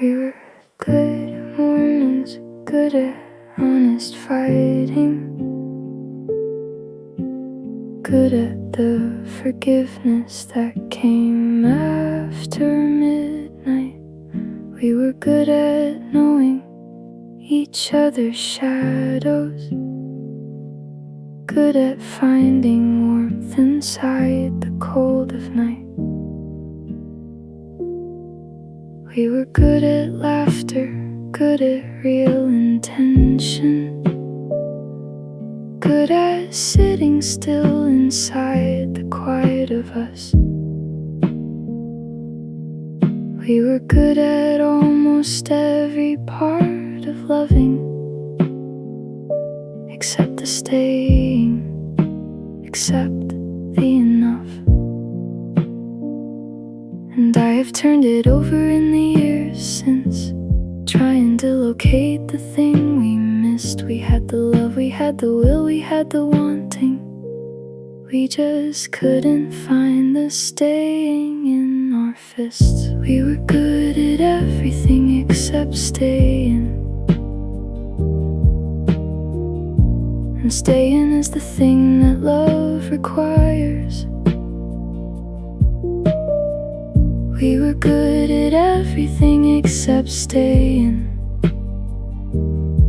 We were good mourners, good at honest fighting, good at the forgiveness that came after midnight. We were good at knowing each other's shadows, good at finding warmth inside the cold of night. We were good at laughter, good at real intention, good at sitting still inside the quiet of us. We were good at almost every part of loving, except the staying, except the enough. And I have turned it over in the years since, trying to locate the thing we missed. We had the love, we had the will, we had the wanting. We just couldn't find the staying in our fists. We were good at everything except staying. And staying is the thing that love requires. We were good at everything except staying.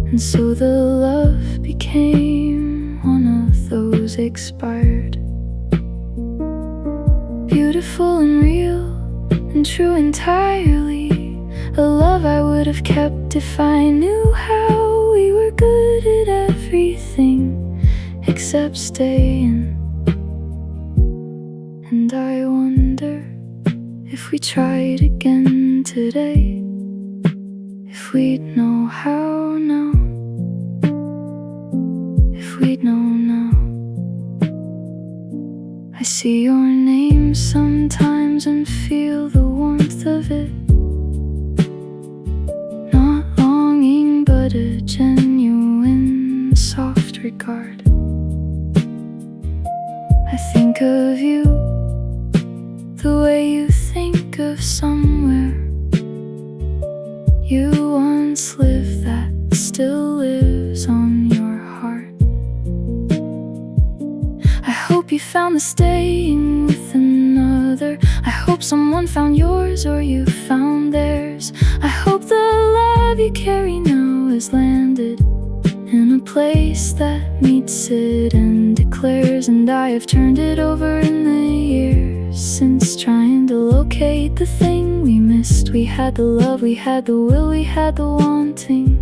And so the love became one of those expired. Beautiful and real and true entirely, a love I would have kept if I knew how. We were good at everything except staying. And I wonder if we tried again today, if we'd know how now, if we'd know now. I see your name sometimes and feel the warmth of it, not longing but a genuine soft regard. I think of you the way you think of somewhere you once lived that still lives on your heart. I hope you found the staying with another. I hope someone found yours or you found theirs. I hope the love you carry now has landed in a place that meets it and declares. And I have turned it over in the years since, trying to locate the thing we missed. We had the love, we had the will, we had the wanting.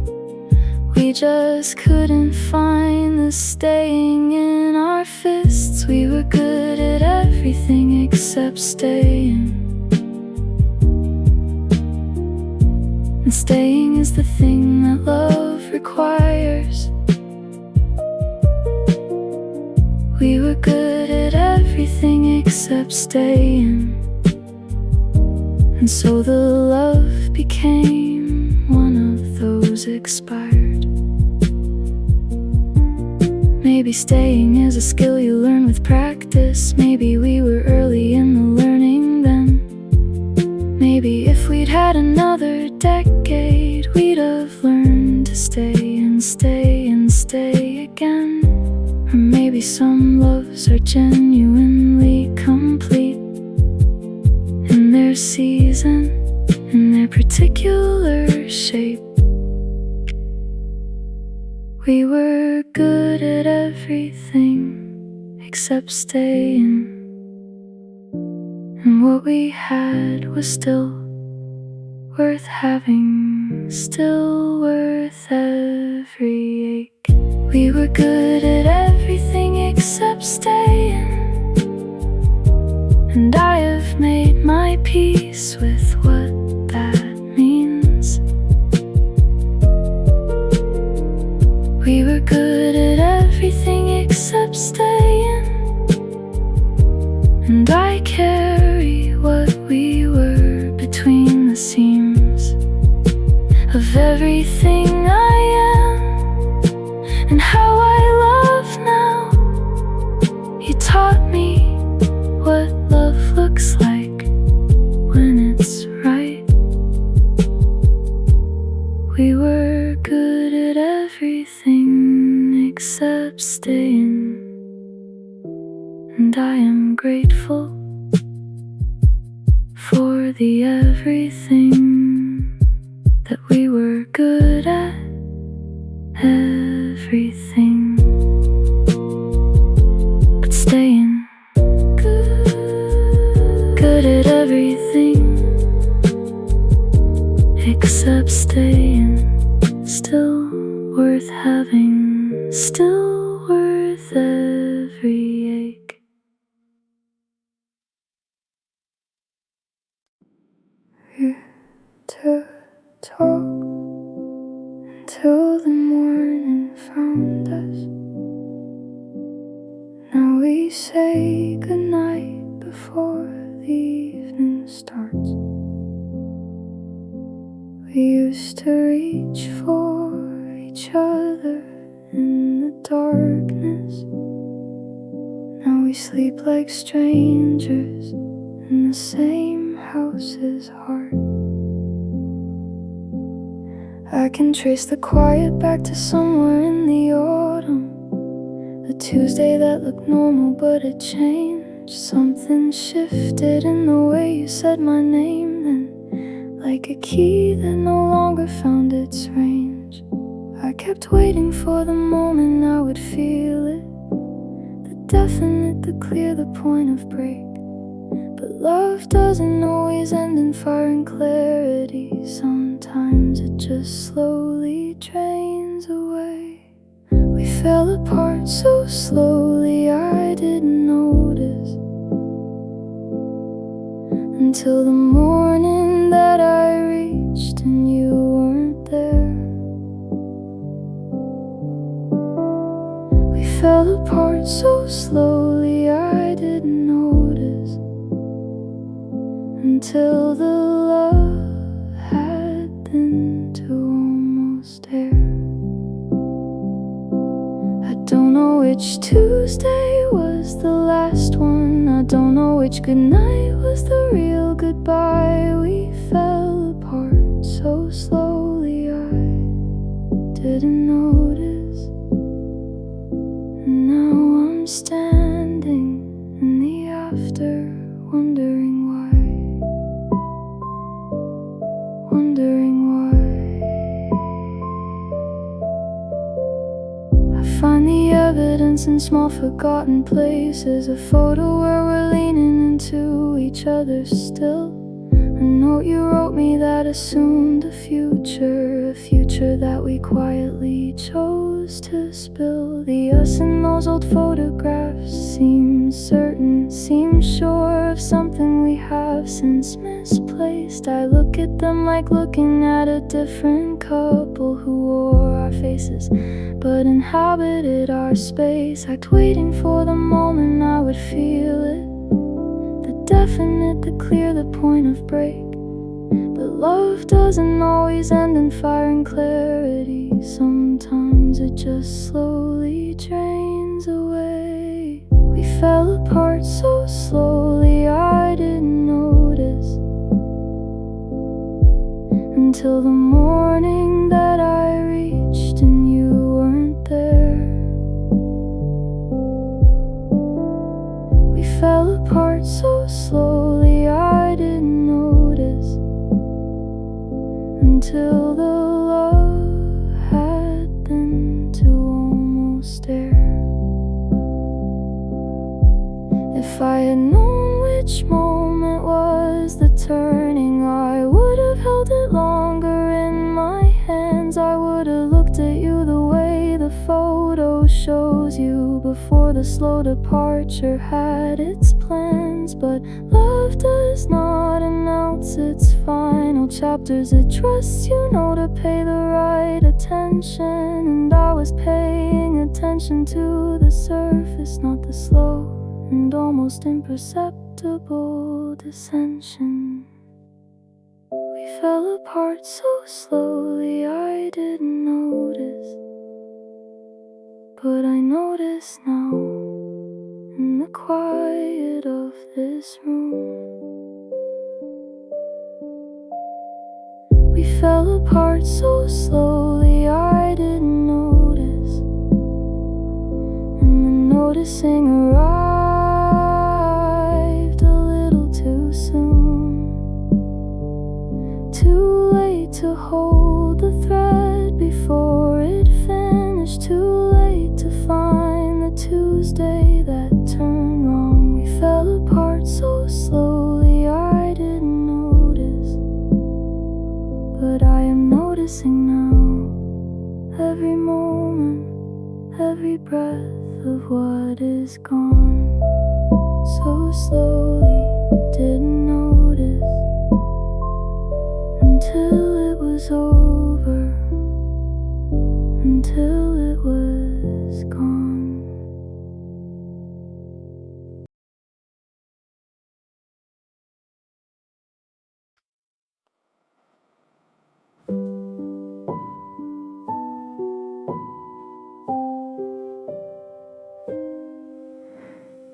We just couldn't find the staying in our fists. We were good at everything except staying. And staying is the thing that love requires. We were good at everything except staying. And so the love became one of those expired. Maybe staying is a skill you learn with practice. Maybe we were early in the learning then. Maybe if we'd had another decade, we'd have learned to stay and stay and stay again. Or maybe some loves are genuinely complete in their season, in their particular shape. We were good at everything except staying. And what we had was still worth having, still worth every ache. We were good at everything except staying. And I have made my peace with what that means. We were good at everything except staying. And I carry what we were between the seams of everything I am and how I love now. You taught me what love looks like when it's right. the everything that we were good at. Everything but staying good at everything except staying still worth having, still worth every ache. We to talk until the morning found us. Now we say goodnight before the evening starts. We used to reach for each other in the darkness. Now we sleep like strangers in the same house's heart. I can trace the quiet back to somewhere in the autumn, a Tuesday that looked normal but it changed. Something shifted in the way you said my name then, like a key that no longer found its range. I kept waiting for the moment I would feel it, the definite, the clear, the point of break. But love doesn't always end in fire and clarity. Sometimes it just slowly drains away. We fell apart so slowly I didn't notice until the morning that I reached and you weren't there. We fell apart so slowly I didn't notice until the love had been to almost air. I don't know which Tuesday was the last one. I don't know which goodnight was the real goodbye. We fell apart so slowly I didn't notice. And now I'm standing in the after, wondering why. I find the evidence in small forgotten places, a photo where we're leaning into each other still, a note you wrote me that assumed a future that we quietly chose to spill. The us in those old photographs seems certain, seems sure of something we have since misplaced. I look at them like looking at a different couple who wore our faces but inhabited our space. Act waiting for the moment I would feel it, the definite, the clear, the point of break. But love doesn't always end in fire and clarity. Sometimes it just slowly drains away. We fell apart so slowly I didn't notice until the morning that I reached and you weren't there. We fell apart so slowly I didn't notice until the love had been to almost air. If I had known which moment was the turning, I would have held it longer in my hands. I would have looked at you the way the photo shows you before the slow departure had its plans. But love does not announce its final chapters. It trusts you know to pay the right attention, and I was paying attention to the surface, not the slow and almost imperceptible dissension. We fell apart so slowly I didn't notice, but I notice now in the quiet of this room. We fell apart so slowly I didn't notice, and the noticing arrived a little too soon. to hold the thread before it finished. Too late to find the Tuesday that turned wrong. We fell apart so slowly I didn't notice, but I am noticing now. Every moment, every breath of what is gone. So slowly, didn't notice until it was over, until it was gone.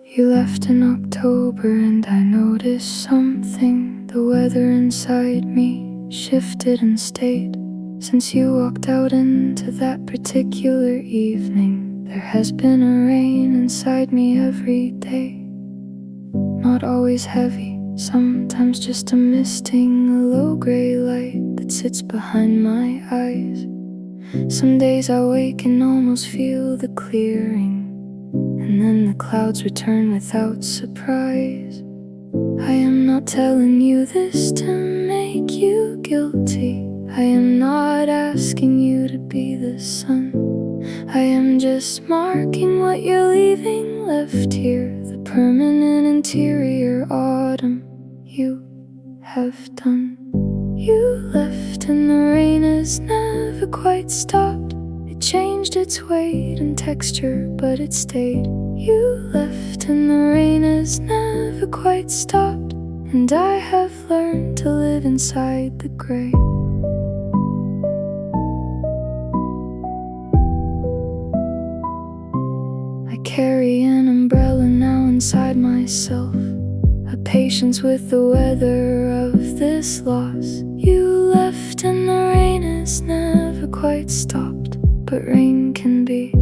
You left in October and I noticed something. The weather inside me shifted and stayed. Since you walked out into that particular evening, there has been a rain inside me every day. Not always heavy, sometimes just a misting, a low gray light that sits behind my eyes. Some days I wake and almost feel the clearing, and then the clouds return without surprise. I am not telling you this to make you guilty. I am not asking you to be the sun. I am just marking what you're leaving left here, the permanent interior autumn you have done. You left and the rain has never quite stopped. It changed its weight and texture, but it stayed. You left and the rain has never quite stopped, and I have learned to live inside the gray. I carry an umbrella now inside myself, a patience with the weather of this loss. You left and the rain has never quite stopped, but rain can be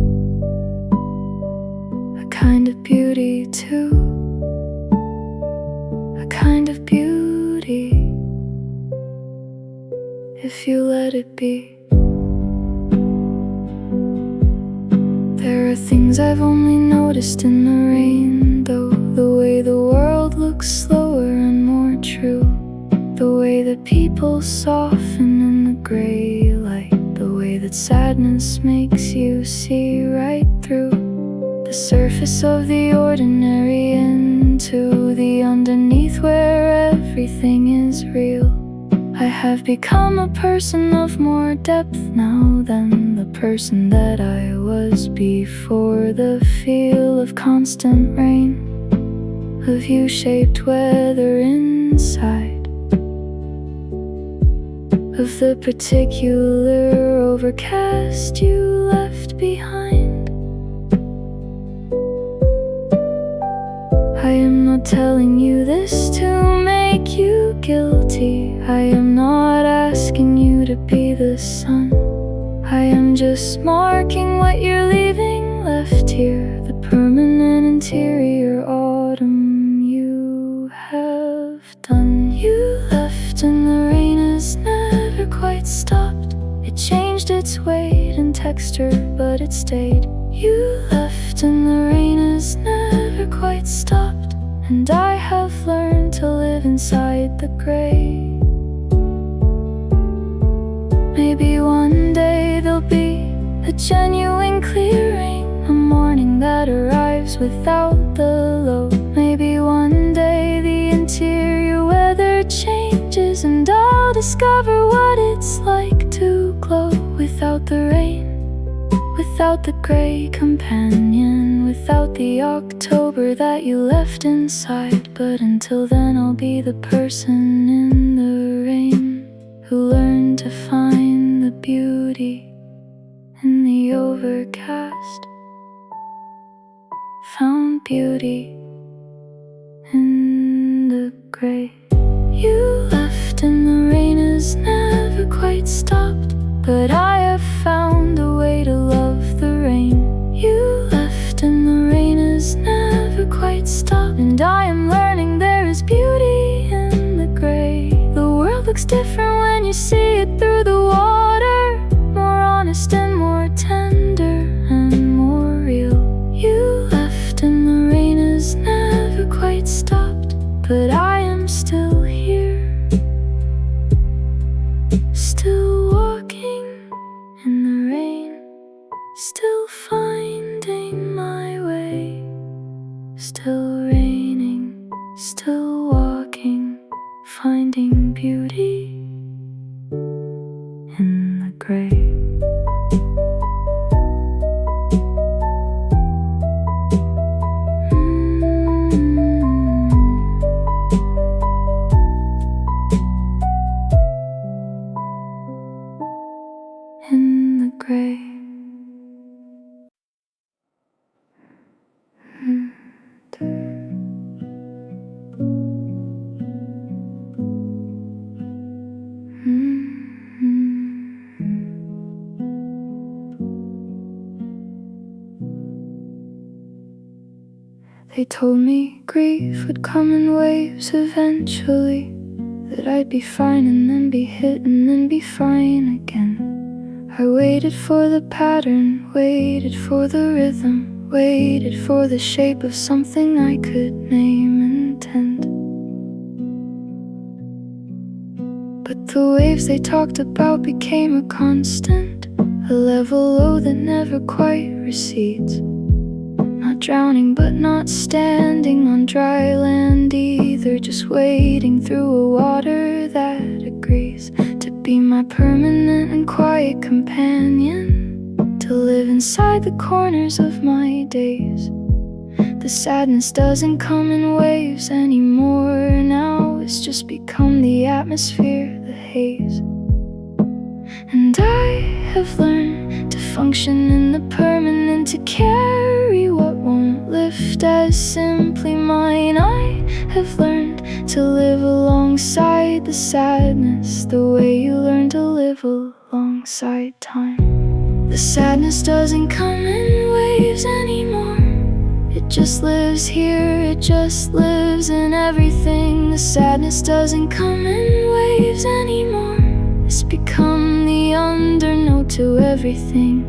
a kind of beauty too, a kind of beauty, if you let it be. There are things I've only noticed in the rain, though. The way the world looks slower and more true, the way that people soften in the gray light, the way that sadness makes you see right through the surface of the ordinary into the underneath where everything is real. I have become a person of more depth now than the person that I was before. The feel of constant rain, of U-shaped weather inside, of the particular overcast you left behind. I am not telling you this to make you guilty. I am not asking you to be the sun. I am just marking what you're leaving left here, the permanent interior autumn you have done. You left and the rain has never quite stopped. It changed its weight and texture, but it stayed. You left and the rain has never quite stopped, and I have learned to live inside the gray. Maybe one day there'll be a genuine clearing, a morning that arrives without the low. Maybe one day the interior weather changes, and I'll discover what it's like to glow without the rain, without the gray companion, without the October that you left inside. But until then I'll be the person in the rain who learned to find the beauty in the overcast, found beauty in the gray. You left and the rain has never quite stopped, but I have found a way to love the rain. You left and the rain has never quite stopped, and I am learning there is beauty in the gray. The world looks different when you you see it through the water, more honest and more tender and more real. You left and the rain has never quite stopped, but I am still here, still walking in the rain, still finding my way, still raining, still walking, finding beauty in the gray. In the gray. They told me grief would come in waves eventually, that I'd be fine and then be hit and then be fine again. I waited for the pattern, waited for the rhythm, waited for the shape of something I could name and tend. But the waves they talked about became a constant, a level low that never quite recedes. Not drowning but not standing on dry land either, just wading through a water that agrees to be my permanent and quiet companion, to live inside the corners of my days. The sadness doesn't come in waves anymore now, it's just become the atmosphere, the haze. And I have learned to function in the permanent, to carry what won't lift as simply mine. I have learned to live alongside the sadness, the way you learn to live alongside time. The sadness doesn't come in waves anymore, it just lives here, it just lives in everything. The sadness doesn't come in waves anymore, it's become the undernote to everything.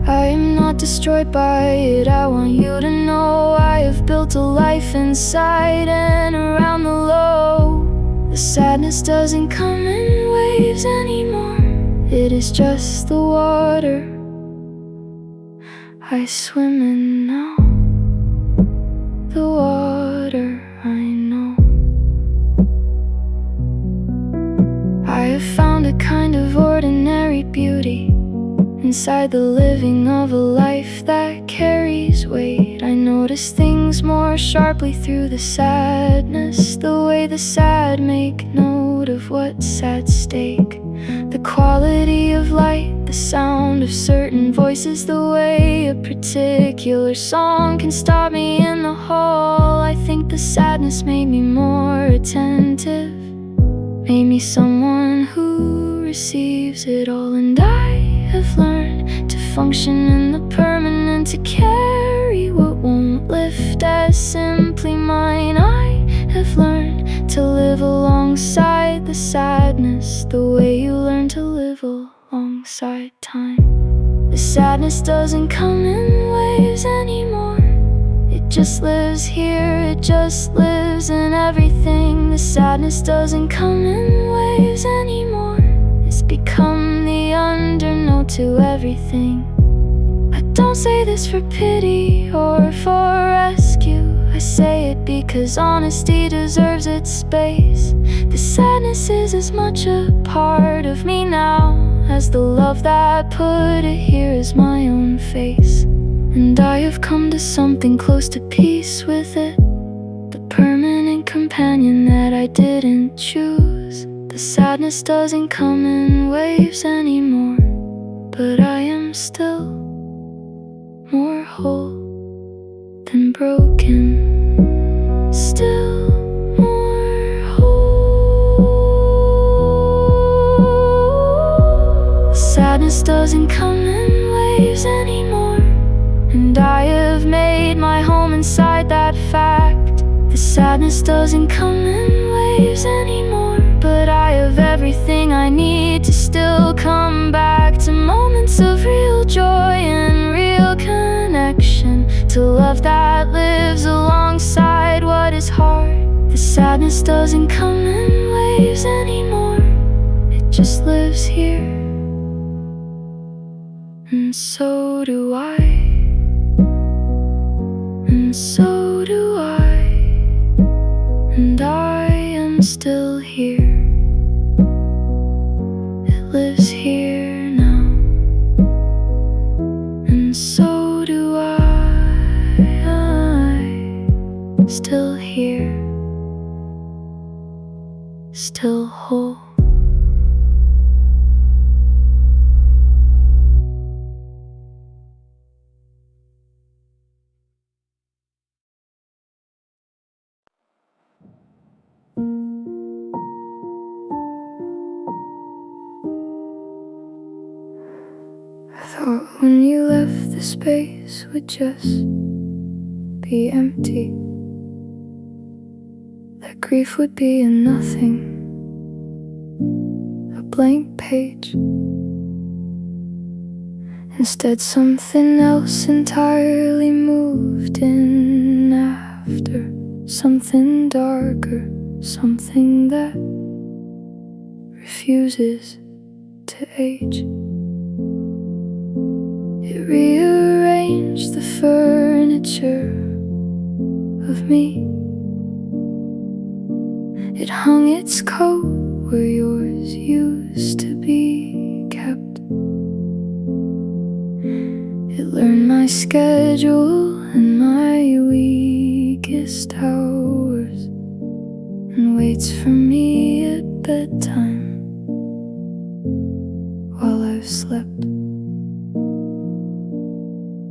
I am not destroyed by it, I want you to know I have built a life inside and around the low. The sadness doesn't come in waves anymore, it is just the water I swim in now. The water I know. I have found a kind of ordinary beauty inside the living of a life that carries weight. I notice things more sharply through the sadness, the way the sad make note of what's at stake. The quality of light, the sound of certain voices, the way a particular song can stop me in the hall. I think the sadness made me more attentive, made me someone who receives it all. And I have learned to function in the permanent, to carry what won't lift as simply mine. I have learned to live alongside the sadness, the way you learn to live alongside time. The sadness doesn't come in waves anymore, it just lives here, it just lives in everything. The sadness doesn't come in waves anymore, it's become the undernote to everything. I don't say this for pity or for rescue, I say it because honesty deserves its space. The sadness is as much a part of me now as the love that put it here is my own face. And I have come to something close to peace with it, the permanent companion that I didn't choose. The sadness doesn't come in waves anymore, but I am still more whole than broken. Still more whole. The sadness doesn't come in waves anymore, and I have made my home inside that fact. The sadness doesn't come in waves anymore, but I have everything everything I need to still come back to moments of real joy and real connection, to love that lives alongside what is hard. The sadness doesn't come in waves anymore, it just lives here. And so do I, and so do I, and I am still here. It lives here now, and so do I, still here, still whole. I thought when you left the space would just be empty, that grief would be a nothing, a blank page. Instead something else entirely moved in after, something darker, something that refuses to age. It rearranged the furniture of me. It hung its coat where yours used to be kept. It learned my schedule and my weakest hours, and waits for me at bedtime while I've slept.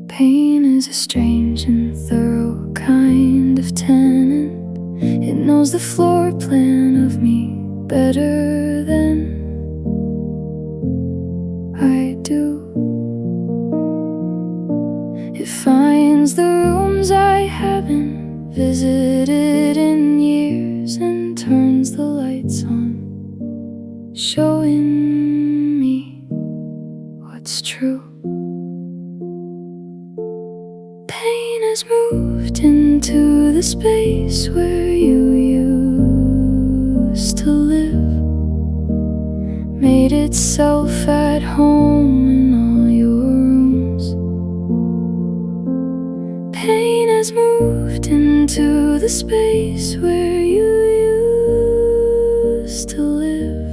Pain is a strange and thorough kind of tenant. It knows the floor plan of me better than I do. It finds the rooms I haven't visited in years and turns the lights on, showing me what's true. Pain has moved into the space where you used to live, made itself at home in all your rooms. Pain has moved into the space where you used to live,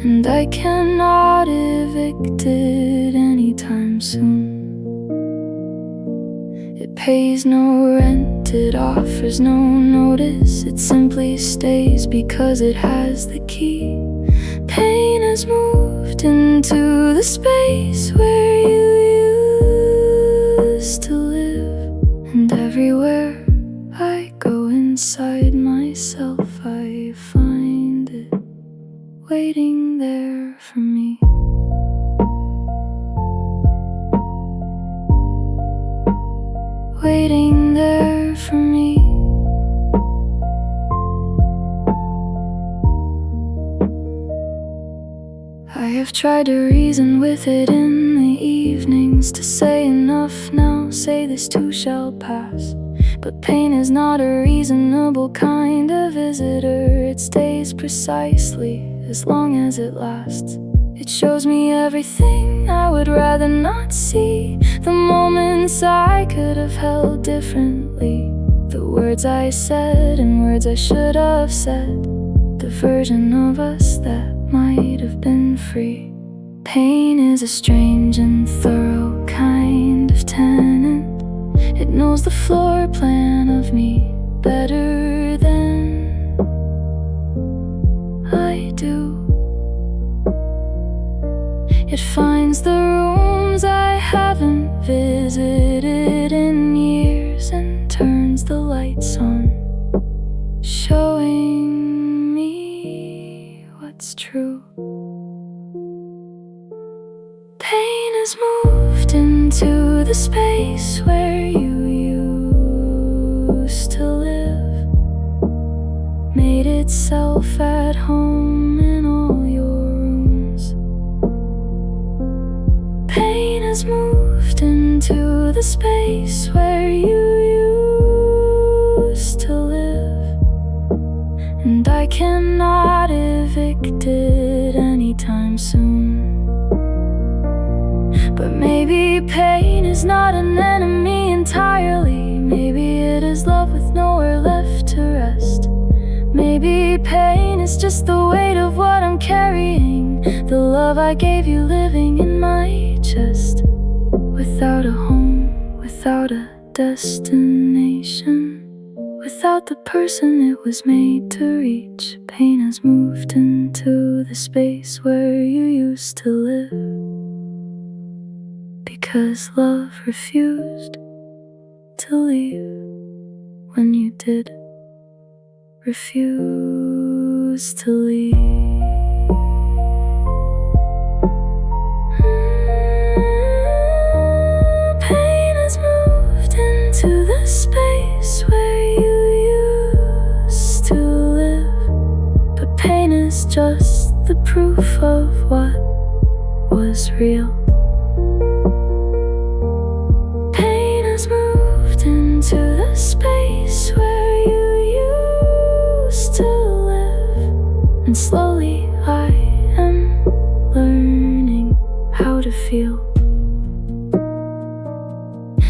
and I cannot evict it anytime soon. It pays no rent, it offers no notice, it simply stays because it has the key. Pain has moved into the space where you used to live, and everywhere I go inside myself I find it waiting there for me. Waiting there for me. I have tried to reason with it in the evenings, to say enough now, say this too shall pass. But pain is not a reasonable kind of visitor. It stays precisely as long as it lasts. It shows me everything I would rather not see, the moments I could have held differently, the words I said and words I should have said, the version of us that might have been free. Pain is a strange and thorough kind of tenant. It knows the floor plan of me better than I do. It finds the rooms I haven't visited in years and turns the lights on, showing me what's true. Pain has moved into the space where you used to live, made itself at home in all the space where you used to live. And I cannot evict it anytime soon. But maybe pain is not an enemy entirely. Maybe it is love with nowhere left to rest. Maybe pain is just the weight of what I'm carrying, the love I gave you living in my chest. Without a home, without a destination, without the person it was made to reach, pain has moved into the space where you used to live. Because love refused to leave when you did refuse to leave. Pain has moved into the space where you used to live. But pain is just the proof of what was real. Pain has moved into the space where you used to live. And slowly I am learning how to feel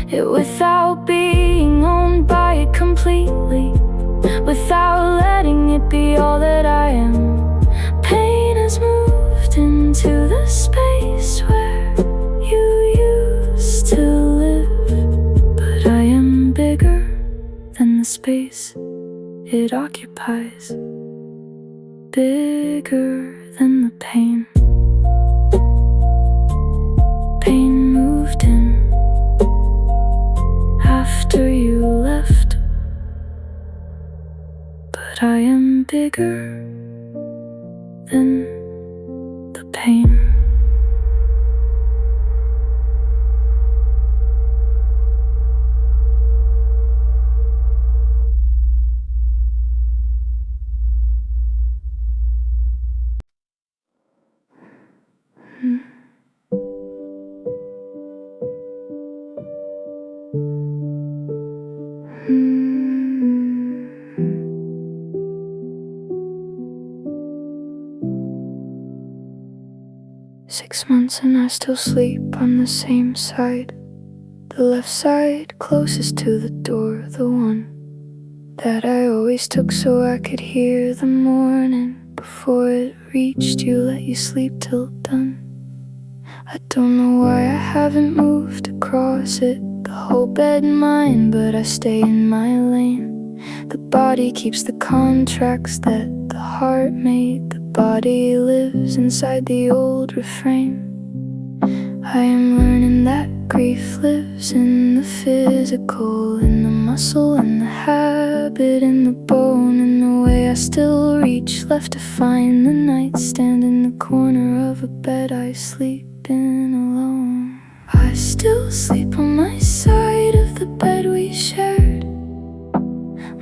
it without being owned by it completely, without letting it be all that I am. Pain has moved into the space where you used to live. But I am bigger than the space it occupies, bigger than the pain. Pain moved in after you left. But I am bigger than the pain. Hmm. 6 months and I still sleep on the same side, the left side closest to the door, the one that I always took so I could hear the morning before it reached you, let you sleep till done. I don't know why I haven't moved across it, the whole bed mine, but I stay in my lane. The body keeps the contracts that the heart made. The body lives inside the old refrain. I am learning that grief lives in the physical, in the muscle, in the habit, in the bone, in the way I still reach left to find the nightstand in the corner of a bed I sleep in alone. I still sleep on my side of the bed we shared.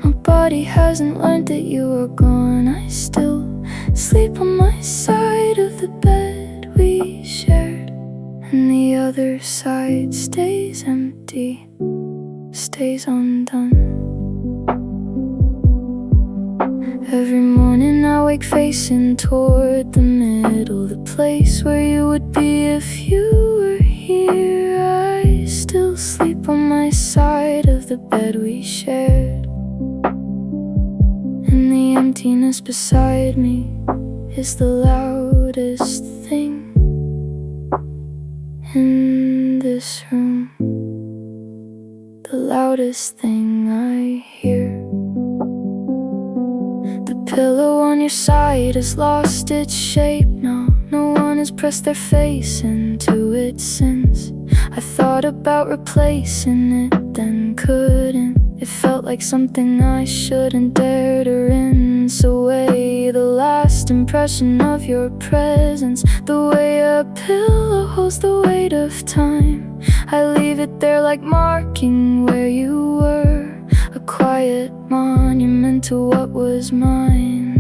My body hasn't learned that you are gone. I still sleep on my side of the bed we shared, and the other side stays empty, stays undone. Every morning I wake facing toward the middle, the place where you would be if you were here. I still sleep on my side of the bed we shared, and the emptiness beside me is the loudest thing in this room, the loudest thing I hear. The pillow on your side has lost its shape now. No one has pressed their face into it since. I thought about replacing it, then couldn't. It felt like something I shouldn't dare to rinse away. The last impression of your presence, the way a pillow holds the weight of time. I leave it there like marking where you were, a quiet monument to what was mine.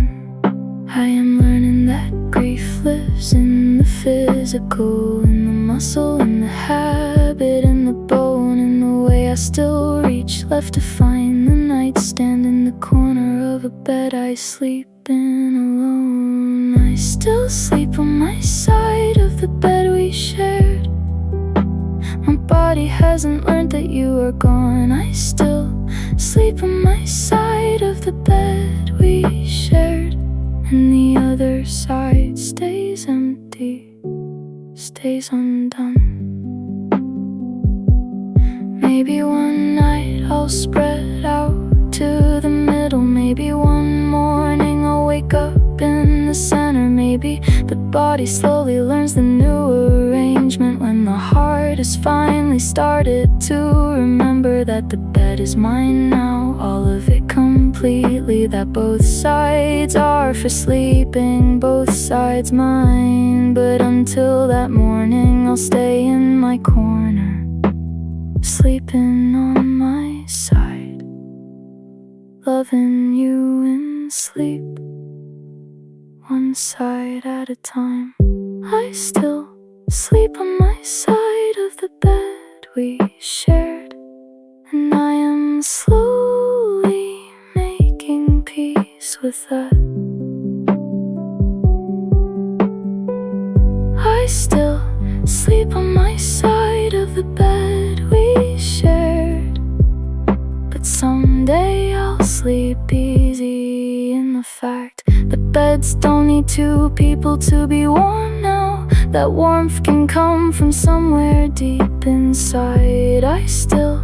I am learning that grief lives in the physical, in the muscle, in the habit, in the bone, in left to find the nightstand in the corner of a bed I sleep in alone. I still sleep on my side of the bed we shared. My body hasn't learned that you are gone. I still sleep on my side of the bed we shared, and the other side stays empty, stays undone. Maybe one night I'll spread out to the middle. Maybe one morning I'll wake up in the center. Maybe the body slowly learns the new arrangement when the heart has finally started to remember that the bed is mine now, all of it completely. That both sides are for sleeping, both sides mine. But until that morning I'll stay in my corner, sleeping on my side, loving you in sleep, one side at a time. I still sleep on my side of the bed we shared, and I am slowly making peace with that. I still sleep on my side of the bed we shared, but someday I'll sleep easy in the fact that beds don't need two people to be warm now. That warmth can come from somewhere deep inside. I still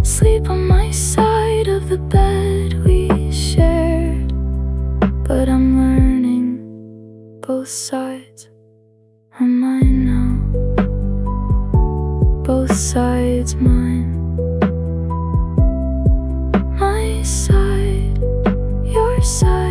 sleep on my side of the bed we shared, but I'm learning both sides are mine now, both sides mine. My side, your side.